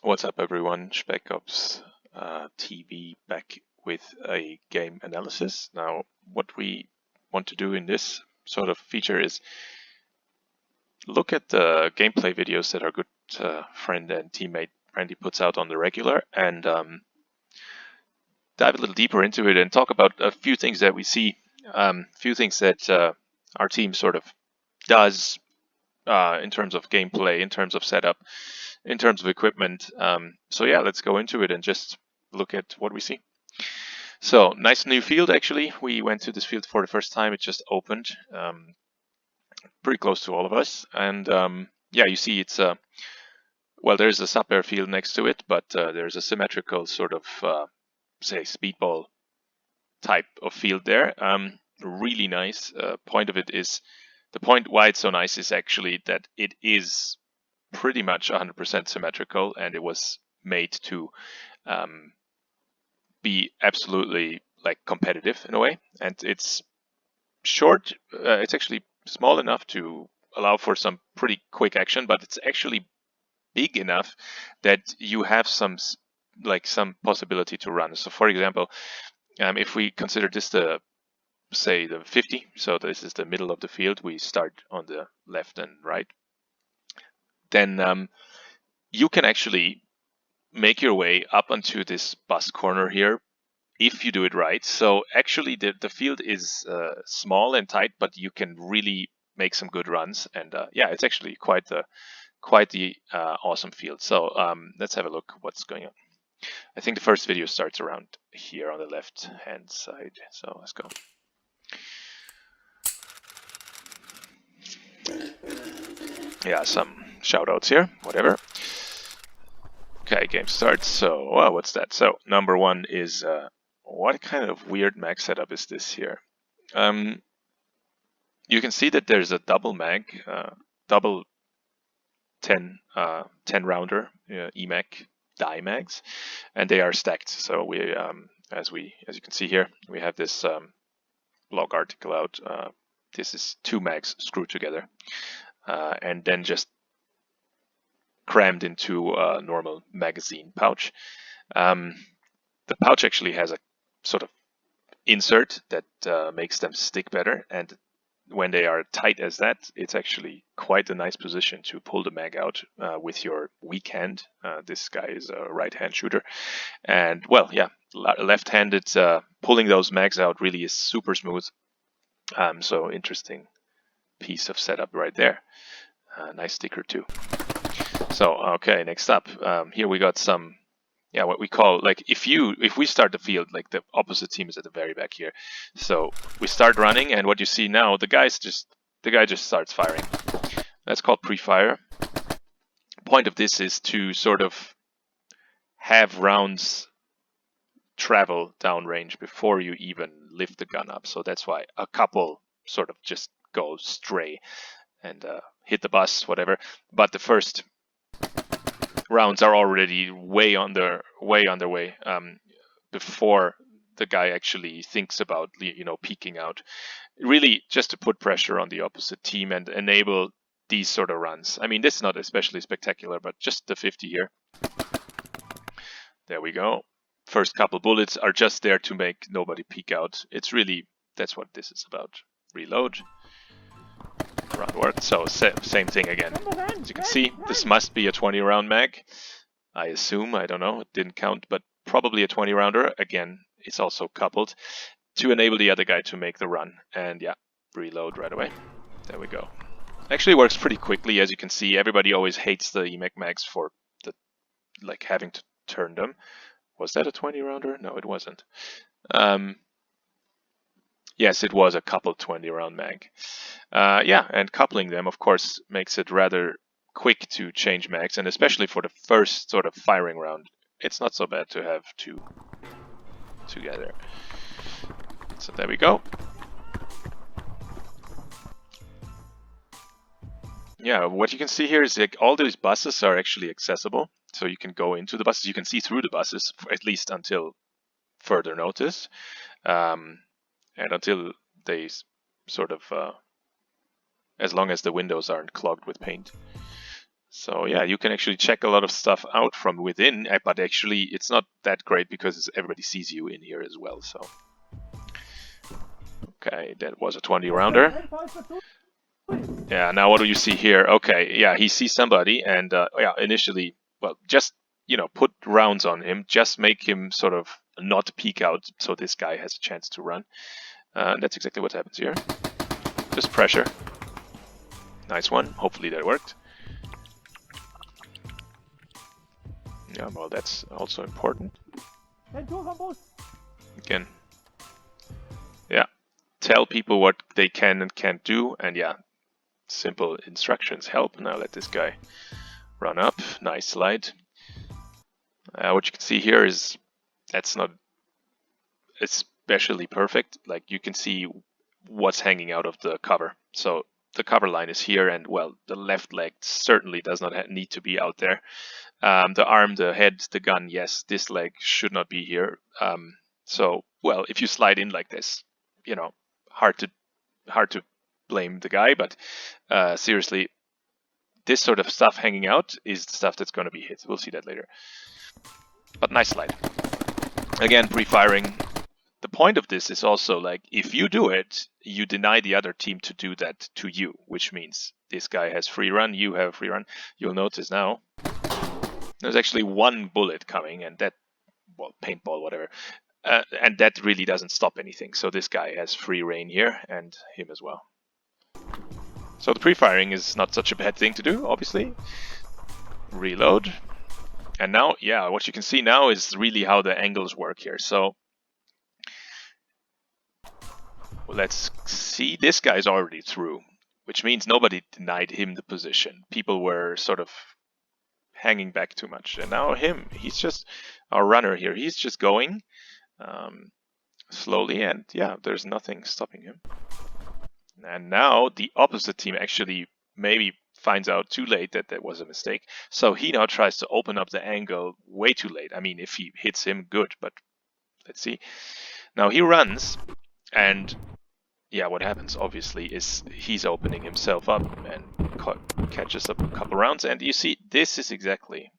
What's up, everyone? Spec Ops TV back with a game analysis. Now, what we want to do in this sort of feature is look at the gameplay videos that our good friend and teammate Randy puts out on the regular and dive a little deeper into it and talk about a few things that we see, a few things that our team sort of does in terms of gameplay, in terms of setup, in terms of equipment. So yeah, let's go into it and just look at what we see. So nice new field, actually. We went to this field for the first time. It just opened, pretty close to all of us. And yeah, you see it's, well, there's a sub-air field next to it, but there's a symmetrical sort of, say, speedball type of field there. Really nice. Point of it is, the point why it's so nice is actually that it is pretty much 100% symmetrical, and it was made to be absolutely like competitive in a way. And it's short. It's actually small enough to allow for some pretty quick action, but it's actually big enough that you have some possibility to run. So, for example, if we consider this the say the 50, so this is the middle of the field, we start on the left and right, then you can actually make your way up onto this bus corner here if you do it right. So actually the field is small and tight, but you can really make some good runs, and yeah, it's actually quite the awesome field. So let's have a look what's going on. I think the first video starts around here on the left hand side, so let's go. Yeah, some shout outs here, whatever. Okay, game starts. So, what's that? So, number one is, what kind of weird mag setup is this here? You can see that there's a double mag, double 10 rounder EMAG die mags, and they are stacked. So we, as you can see here, we have this blog article out. This is 2 mags screwed together, and then just crammed into a normal magazine pouch. The pouch actually has a sort of insert that makes them stick better, and when they are tight as that, it's actually quite a nice position to pull the mag out with your weak hand. This guy is a right-hand shooter, and well, yeah, left-handed pulling those mags out really is super smooth. So interesting piece of setup right there. Nice sticker too. So okay, next up, here we got some, yeah, what we call, like, if we start the field, like the opposite team is at the very back here. So we start running, and what you see now, the guy just starts firing. That's called pre-fire. Point of this is to sort of have rounds travel downrange before you even lift the gun up. So that's why a couple sort of just go stray and hit the bus, whatever. But the first rounds are already way on their way before the guy actually thinks about peeking out. Really, just to put pressure on the opposite team and enable these sort of runs. I mean, this is not especially spectacular, but just the 50 here. There we go. First couple bullets are just there to make nobody peek out. It's really, that's what this is about. Reload. Run worked. So same thing again. As you can see, this must be a 20 round mag. I assume, I don't know, it didn't count, but probably a 20 rounder. Again, it's also coupled to enable the other guy to make the run. And yeah, reload right away. There we go. Actually works pretty quickly, as you can see. Everybody always hates the EMAG mags for the having to turn them. Was that a 20 rounder? No, it wasn't. Yes, it was a coupled 20 round mag. Yeah, and coupling them, of course, makes it rather quick to change mags, and especially for the first sort of firing round, it's not so bad to have 2 together. So there we go. Yeah, what you can see here is like all these buses are actually accessible, so you can go into the buses. You can see through the buses, at least until further notice, and until they sort of, as long as the windows aren't clogged with paint. So yeah, you can actually check a lot of stuff out from within, but actually it's not that great because everybody sees you in here as well. So okay, that was a 20 rounder. Yeah, now what do you see here? Okay, yeah, he sees somebody, and yeah, initially, well, just put rounds on him, just make him sort of not peek out, so this guy has a chance to run. That's exactly what happens here. Just pressure. Nice one. Hopefully that worked. Yeah, well, that's also important. Again, yeah, tell people what they can and can't do, and yeah, simple instructions help. Now let this guy run up. Nice slide. What you can see here is that's not especially perfect. Like you can see what's hanging out of the cover. So the cover line is here, and well, the left leg certainly does not need to be out there. The arm, the head, the gun, yes, this leg should not be here. So, well, if you slide in like this, hard to blame the guy, but seriously, this sort of stuff hanging out is the stuff that's going to be hit. We'll see that later. But nice slide. Again, pre-firing. The point of this is also like, if you do it, you deny the other team to do that to you, which means this guy has free run, you have free run. You'll notice now there's actually one bullet coming, and that, well, paintball, whatever, and that really doesn't stop anything. So this guy has free reign here, and him as well. So the pre-firing is not such a bad thing to do, obviously. Reload. And now, yeah, what you can see now is really how the angles work here. So let's see, this guy's already through, which means nobody denied him the position. People were sort of hanging back too much. And now he's just our runner here. He's just going slowly, and yeah, there's nothing stopping him. And now the opposite team actually maybe finds out too late that that was a mistake. So he now tries to open up the angle way too late. I mean, if he hits him, good, but let's see. Now he runs, and yeah, what happens obviously is he's opening himself up and catches up a couple rounds. And you see, this is exactly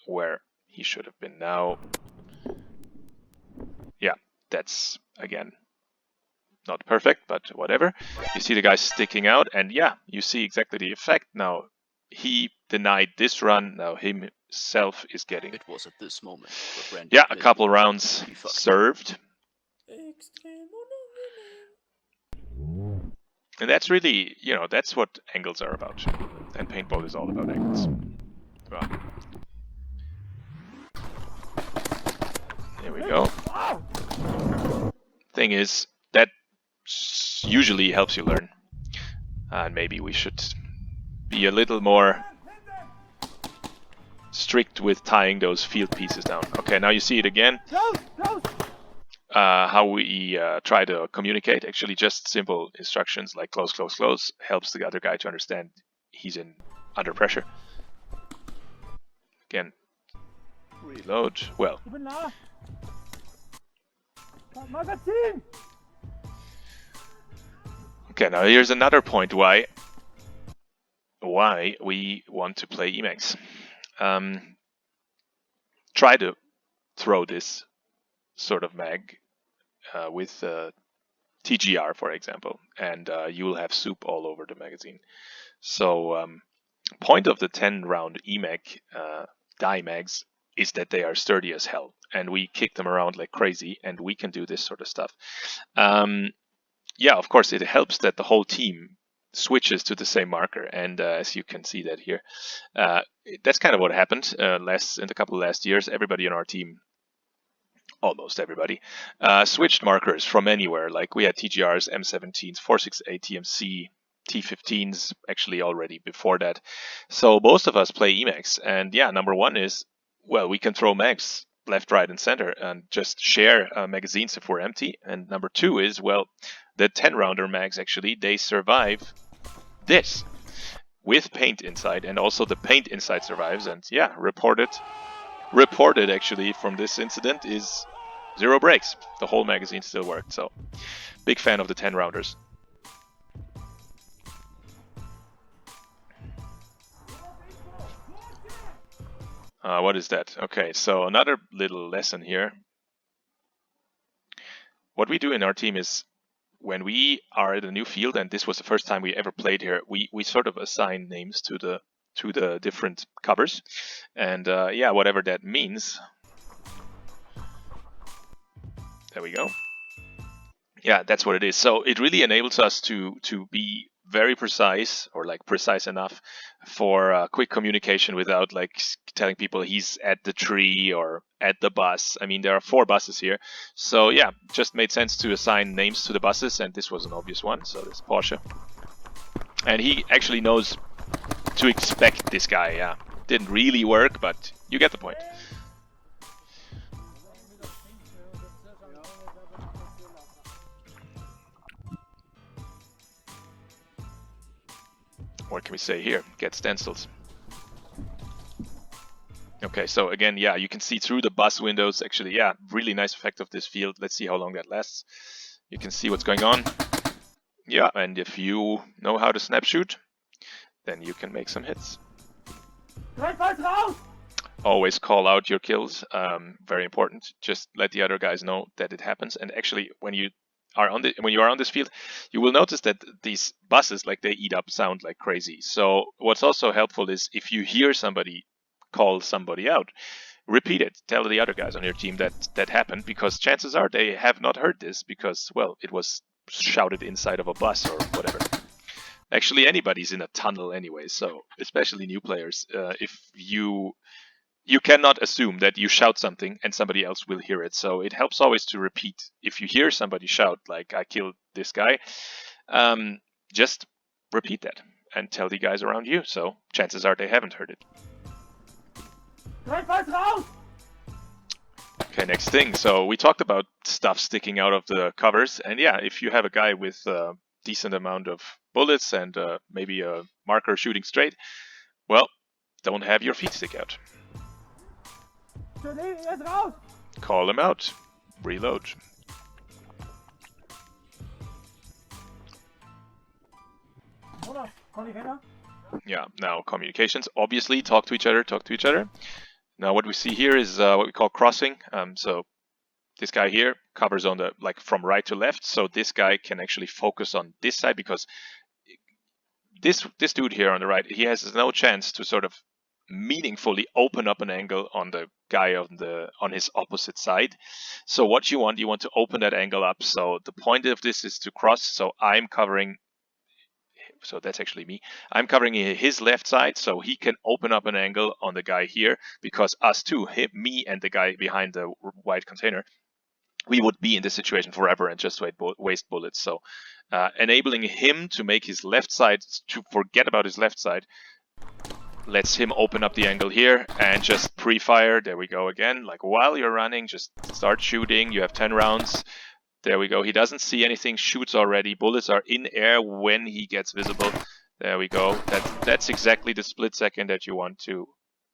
where he should have been. Now, yeah, that's again not perfect, but whatever. You see the guy sticking out, and yeah, you see exactly the effect. Now he denied this run. Now himself is getting. It was at this moment. Yeah, a couple rounds served. And that's really, that's what angles are about. And paintball is all about angles. Well, here we go. Thing is, that usually helps you learn. And maybe we should be a little more strict with tying those field pieces down. Okay, now you see it again. How we try to communicate. Actually, just simple instructions like close, close, close helps the other guy to understand he's under pressure. Again, reload. Well, okay, now here's another point why we want to play Emacs. Try to throw this sort of mag with TGR, for example, and you will have soup all over the magazine. So point of the 10-round EMAG die mags is that they are sturdy as hell, and we kick them around like crazy, and we can do this sort of stuff. Yeah, of course, it helps that the whole team switches to the same marker, and as you can see that here, that's kind of what happened in a couple of last years. Everybody on our team, almost everybody, switched markers from anywhere. Like we had TGRs, M17s, 468 TMC, T15s actually already before that. So most of us play Emacs, and yeah, number one is, well, we can throw mags left, right, and center and just share magazines if we're empty. And number two is, well, the 10-rounder mags actually, they survive this with paint inside, and also the paint inside survives. And yeah, reported actually from this incident is 0 breaks. The whole magazine still worked. So big fan of the 10-rounders. What is that? Okay, so another little lesson here. What we do in our team is when we are at a new field, and this was the first time we ever played here, we sort of assign names to the different covers, and yeah, whatever that means. There we go. Yeah, that's what it is. So it really enables us to be very precise, or like precise enough for quick communication without like telling people he's at the tree or at the bus. I mean, there are 4 buses here. So yeah, just made sense to assign names to the buses, and this was an obvious one. So this Porsche. And he actually knows to expect this guy, yeah. Didn't really work, but you get the point. What can we say here? Get stencils. Okay, so again, yeah, you can see through the bus windows, actually, yeah, really nice effect of this field. Let's see how long that lasts. You can see what's going on. Yeah, and if you know how to snap shoot, then you can make some hits. Always call out your kills, very important. Just let the other guys know that it happens. And actually, when you are on this field, you will notice that these buses, like, they eat up sound like crazy. So what's also helpful is if you hear somebody call somebody out, repeat it. Tell the other guys on your team that happened, because chances are they have not heard this because, well, it was shouted inside of a bus or whatever. Actually, anybody's in a tunnel anyway, so especially new players, if you cannot assume that you shout something and somebody else will hear it. So it helps always to repeat. If you hear somebody shout, like, I killed this guy, just repeat that and tell the guys around you. So chances are they haven't heard it. Okay, next thing. So we talked about stuff sticking out of the covers. And yeah, if you have a guy with a decent amount of bullets and maybe a marker shooting straight, well, don't have your feet stick out. Call him out. Reload. Yeah, now communications. Obviously, talk to each other. Now what we see here is what we call crossing. So this guy here covers on the, like, from right to left. So this guy can actually focus on this side, because this dude here on the right, he has no chance to sort of meaningfully open up an angle on the guy on his opposite side. So what you want to open that angle up. So the point of this is to cross. So I'm covering, so that's actually me. I'm covering his left side, so he can open up an angle on the guy here, because us two, me and the guy behind the white container, we would be in this situation forever and just waste bullets. So enabling him to make his left side, to forget about his left side, lets him open up the angle here and just pre-fire. There we go again. Like, while you're running, just start shooting. You have 10 rounds. There we go. He doesn't see anything, shoots already. Bullets are in air when he gets visible. There we go. That's exactly the split second that you want to,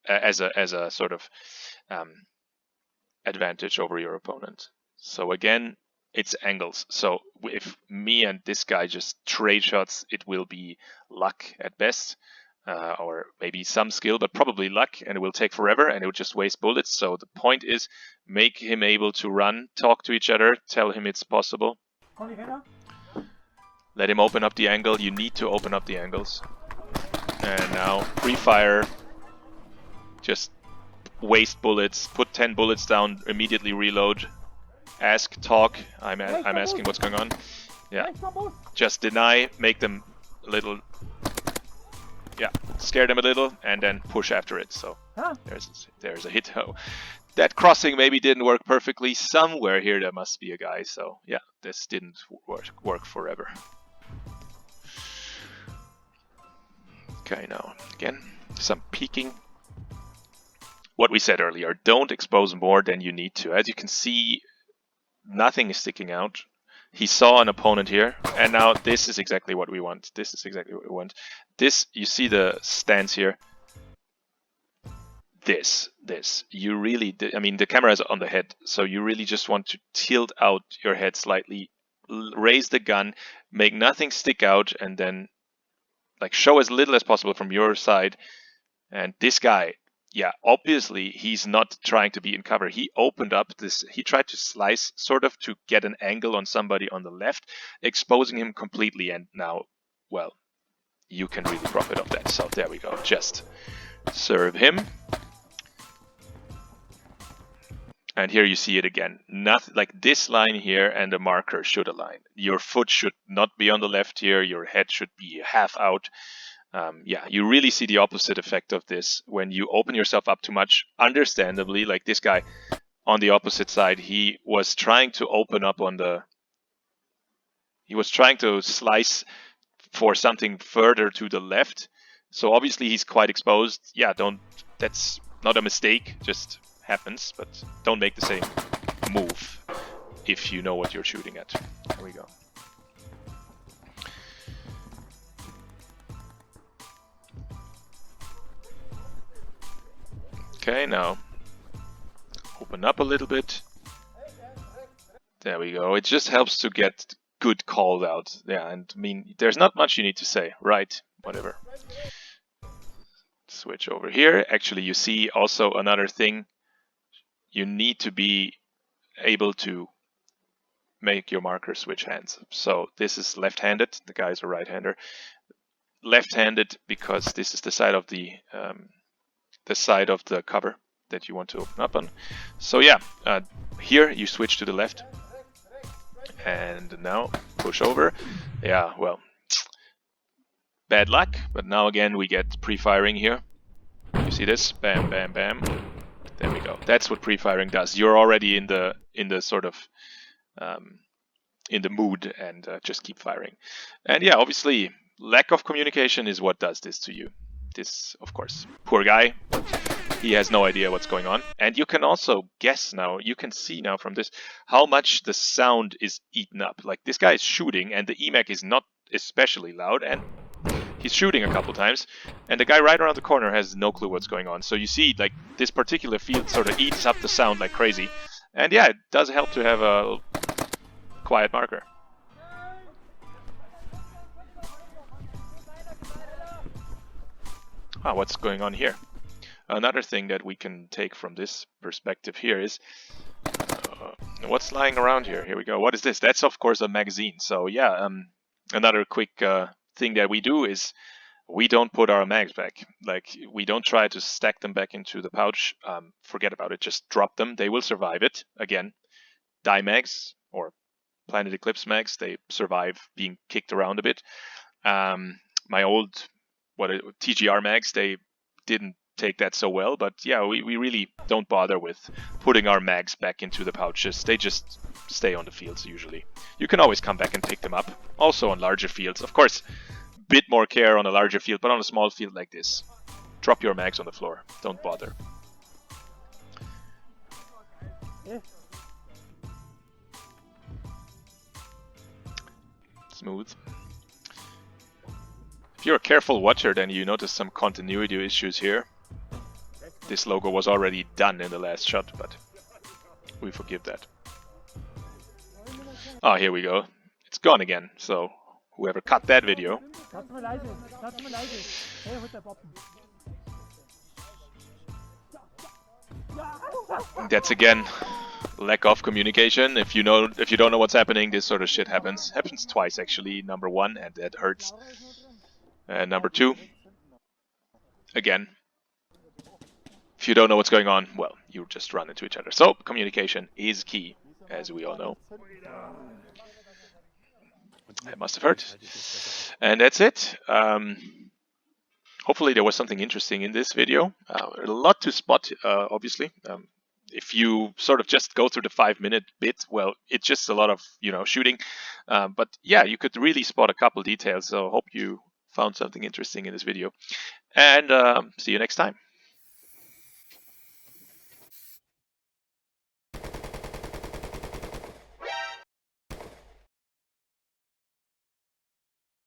as a sort of advantage over your opponent. So again, it's angles. So if me and this guy just trade shots, it will be luck at best. Or maybe some skill, but probably luck, and it will take forever and it will just waste bullets. So the point is, make him able to run, talk to each other, tell him it's possible. Let him open up the angle. You need to open up the angles. And now pre-fire, just waste bullets, put 10 bullets down, immediately reload, ask, talk. I'm asking what's going on. Yeah, just deny, make them a little, yeah, scare them a little, and then push after it. So there's a hit. Oh, that crossing maybe didn't work perfectly. Somewhere here there must be a guy. So yeah, this didn't work forever. Okay, now again, some peeking. What we said earlier, don't expose more than you need to. As you can see, nothing is sticking out. He saw an opponent here, and now this is exactly what we want. This is exactly what we want. This, you see the stance here. This, you really, I mean, the camera is on the head, so you really just want to tilt out your head slightly, raise the gun, make nothing stick out, and then, like, show as little as possible from your side. And this guy, yeah, obviously he's not trying to be in cover. He opened up this, he tried to slice sort of to get an angle on somebody on the left, exposing him completely. And now, well, you can really profit off that. So there we go. Just serve him. And here you see it again. Nothing like this line here and the marker should align. Your foot should not be on the left here. Your head should be half out. Yeah, you really see the opposite effect of this when you open yourself up too much. Understandably, like this guy on the opposite side, he was trying to open up on the... He was trying to slice for something further to the left. So obviously he's quite exposed. Yeah, that's not a mistake, just happens, but don't make the same move if you know what you're shooting at. There we go. Okay, now open up a little bit. There we go. It just helps to get good called out. Yeah, and I mean, there's not much you need to say, right? Whatever. Switch over here. Actually, you see also another thing. You need to be able to make your marker switch hands. So this is left-handed. The guy's a right-hander. Left-handed because this is the side of the cover that you want to open up on. So yeah, here you switch to the left. And now push over. Yeah, well, bad luck. But now again we get pre-firing here. You see this? Bam, bam, bam. There we go. That's what pre-firing does. You're already in the sort of in the mood, and just keep firing. And yeah, obviously, lack of communication is what does this to you. This, of course, poor guy. He has no idea what's going on. And you can also guess now, you can see now from this, how much the sound is eaten up. Like, this guy is shooting, and the EMAC is not especially loud, and he's shooting a couple times, and the guy right around the corner has no clue what's going on. So you see, like, this particular field sort of eats up the sound like crazy. And yeah, it does help to have a quiet marker. Ah, what's going on here? Another thing that we can take from this perspective here is what's lying around here. Here we go. What is this? That's of course a magazine. So yeah, another quick thing that we do is we don't put our mags back. Like, we don't try to stack them back into the pouch. Forget about it. Just drop them. They will survive it. Again, die mags or Planet Eclipse mags, they survive being kicked around a bit. My old TGR mags, they didn't take that so well, but yeah, we really don't bother with putting our mags back into the pouches. They just stay on the fields usually. You can always come back and pick them up, also on larger fields. Of course, a bit more care on a larger field, but on a small field like this, drop your mags on the floor. Don't bother. Smooth. If you're a careful watcher, then you notice some continuity issues here. This logo was already done in the last shot, but we forgive that. Oh, here we go. It's gone again, so whoever cut that video. That's again lack of communication. If you don't know what's happening, this sort of shit happens. Happens twice actually. Number one, and that hurts. And number two, again, if you don't know what's going on, well, you just run into each other. So communication is key, as we all know. That must have hurt. And that's it. Hopefully there was something interesting in this video. A lot to spot, obviously. If you sort of just go through the 5-minute bit, well, it's just a lot of, shooting. But yeah, you could really spot a couple details. So hope you found something interesting in this video. And see you next time.